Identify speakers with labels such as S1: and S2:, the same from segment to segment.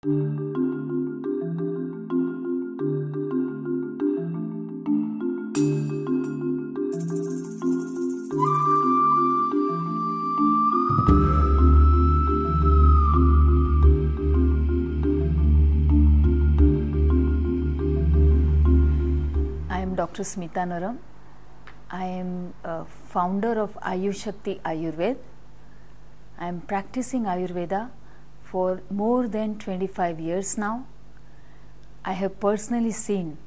S1: I am Dr. Smita Naram. I am a founder of Ayushakti Ayurveda. I am practicing Ayurveda for more than 25 years now. I have personally seen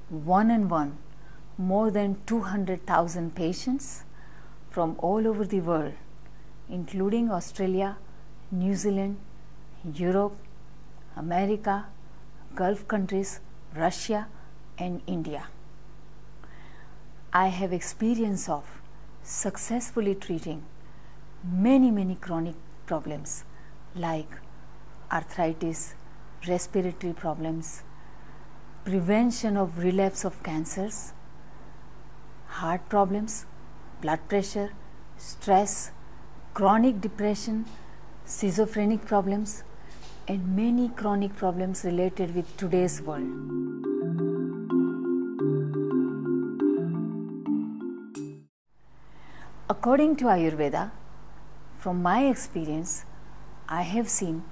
S1: one-on-one more than 200,000 patients from all over the world, including Australia, New Zealand, Europe, America, Gulf countries, Russia and India. I have experience of successfully treating many chronic problems like arthritis, respiratory problems, prevention of relapse of cancers, heart problems, blood pressure, stress, chronic depression, schizophrenic problems, and many chronic problems related with today's world. According to Ayurveda, from my experience, I have seen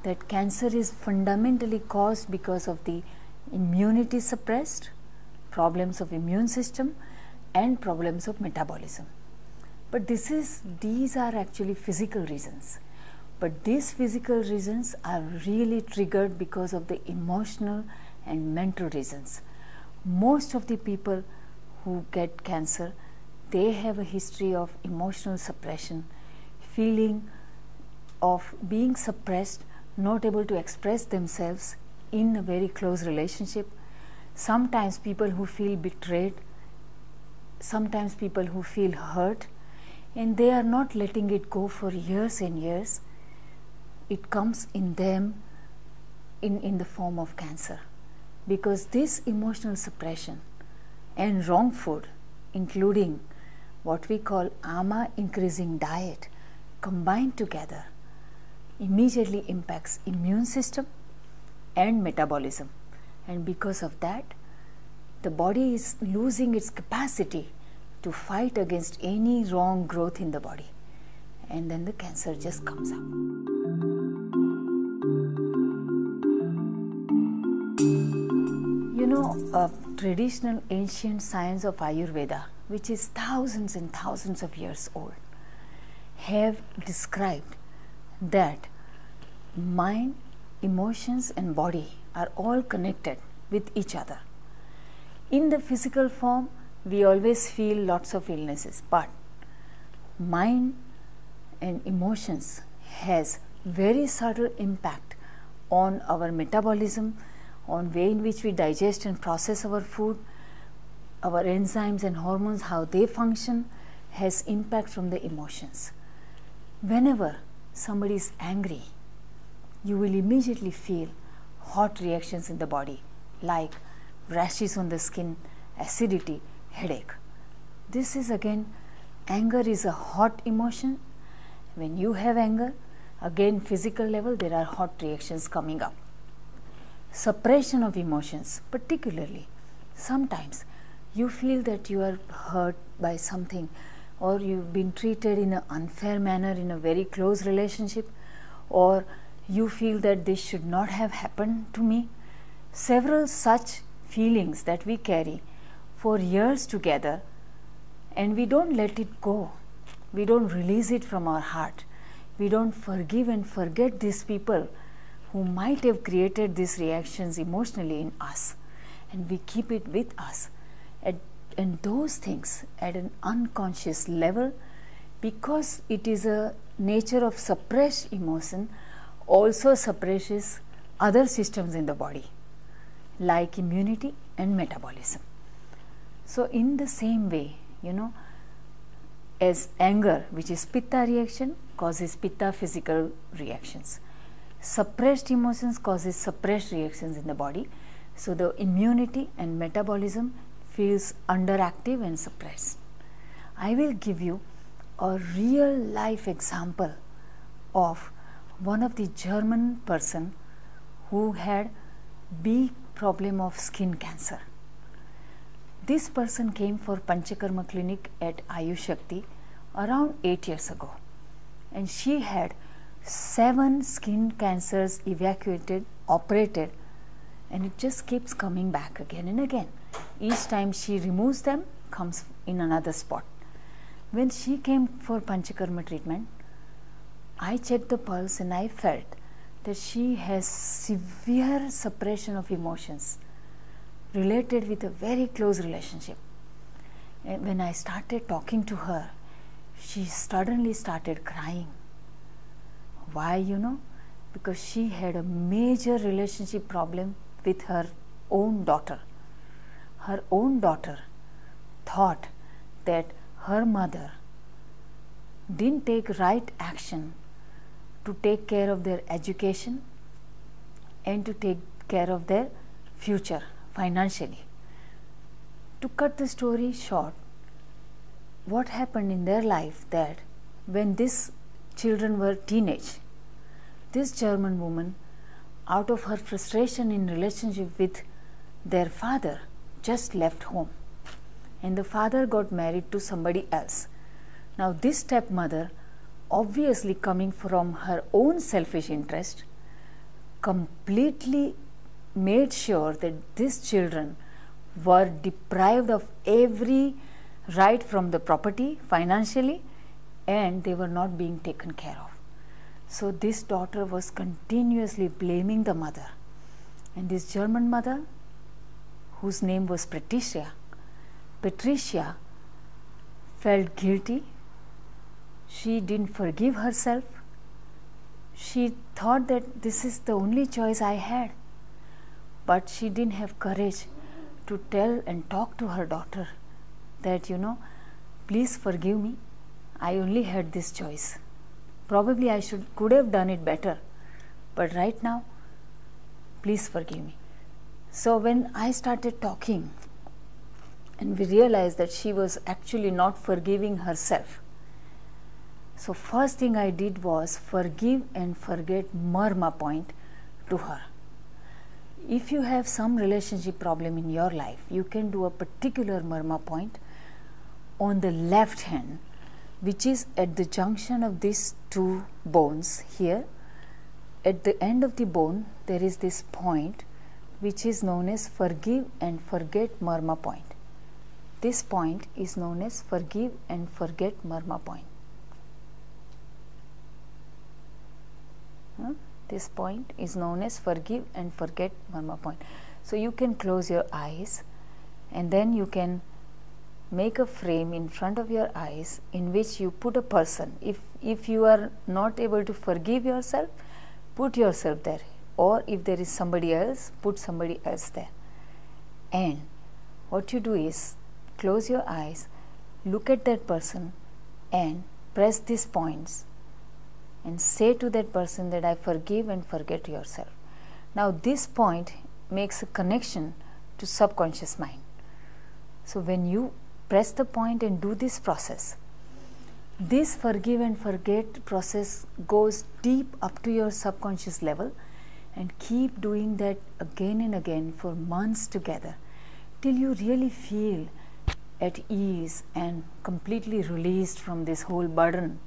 S1: that cancer is fundamentally caused because of the immunity suppressed, problems of immune system and problems of metabolism. But these are actually physical reasons. But these physical reasons are really triggered because of the emotional and mental reasons. Most of the people who get cancer, they have a history of emotional suppression, feeling of being suppressed, not able to express themselves in a very close relationship. Sometimes people who feel betrayed, sometimes people who feel hurt, and they are not letting it go for years and years. It comes in them in the form of cancer, because this emotional suppression and wrong food, including what we call AMA increasing diet, combined together immediately impacts immune system and metabolism, and because of that the body is losing its capacity to fight against any wrong growth in the body, and then the cancer just comes up. You know, traditional ancient science of Ayurveda, which is thousands and thousands of years old, have described that mind, emotions and body are all connected with each other. In the physical form, we always feel lots of illnesses, but mind and emotions has very subtle impact on our metabolism, on way in which we digest and process our food, our enzymes and hormones, how they function, has impact from the emotions. Whenever somebody is angry, you will immediately feel hot reactions in the body, like rashes on the skin, acidity, headache. This is again, anger is a hot emotion. When you have anger, again physical level, there are hot reactions coming up. Suppression of emotions, particularly sometimes you feel that you are hurt by something, or you've been treated in an unfair manner in a very close relationship, or you feel that this should not have happened to me. Several such feelings that we carry for years together, and we don't let it go. We don't release it from our heart. We don't forgive and forget these people who might have created these reactions emotionally in us, and we keep it with us. And those things at an unconscious level, because it is a nature of suppressed emotion, also suppresses other systems in the body like immunity and metabolism. So in the same way, you know, as anger, which is pitta reaction, causes pitta physical reactions, suppressed emotions causes suppressed reactions in the body. So the immunity and metabolism feels underactive and suppressed. I will give you a real life example of one of the German person who had big problem of skin cancer. This person came for Panchakarma clinic at Ayush Shakti around 8 years ago, and she had 7 skin cancers evacuated, operated, and it just keeps coming back again and again. Each time she removes them, comes in another spot. When she came for Panchakarma treatment, I checked the pulse and I felt that she has severe suppression of emotions related with a very close relationship. And when I started talking to her, she suddenly started crying. Why, you know? Because she had a major relationship problem with her own daughter. Her own daughter thought that her mother didn't take right action to take care of their education and to take care of their future financially. To cut the story short, what happened in their life that when these children were teenage, this German woman, out of her frustration in relationship with their father, just left home, and the father got married to somebody else. Now this stepmother, obviously coming from her own selfish interest, completely made sure that these children were deprived of every right from the property financially, and they were not being taken care of. So this daughter was continuously blaming the mother, and this German mother, whose name was Patricia, felt guilty. She didn't forgive herself. She thought that this is the only choice I had, but she didn't have courage to tell and talk to her daughter that, you know, please forgive me, I only had this choice. Probably I could have done it better, but right now, please forgive me. So when I started talking, and we realized that she was actually not forgiving herself, so first thing I did was forgive and forget marma point to her. If you have some relationship problem in your life, you can do a particular marma point on the left hand, which is at the junction of these two bones here. At the end of the bone, there is this point which is known as forgive and forget marma point. This point is known as forgive and forget marma point. This point is known as forgive and forget marma point. So you can close your eyes, and then you can make a frame in front of your eyes in which you put a person. If you are not able to forgive yourself, put yourself there, or if there is somebody else, put somebody else there. And what you do is close your eyes, look at that person and press these points and say to that person that I forgive and forget yourself. Now this point makes a connection to subconscious mind. So when you press the point and do this process, this forgive and forget process goes deep up to your subconscious level, and keep doing that again and again for months together till you really feel at ease and completely released from this whole burden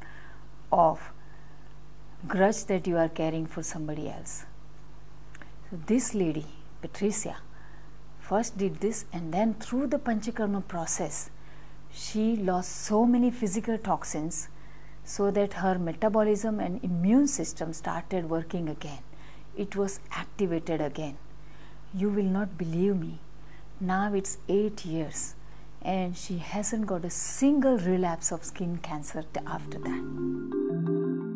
S1: of grudge that you are carrying for somebody else. So this lady, Patricia, first did this, and then through the Panchakarma process, she lost so many physical toxins so that her metabolism and immune system started working again. It was activated again. You will not believe me. Now it's 8 years and she hasn't got a single relapse of skin cancer after that.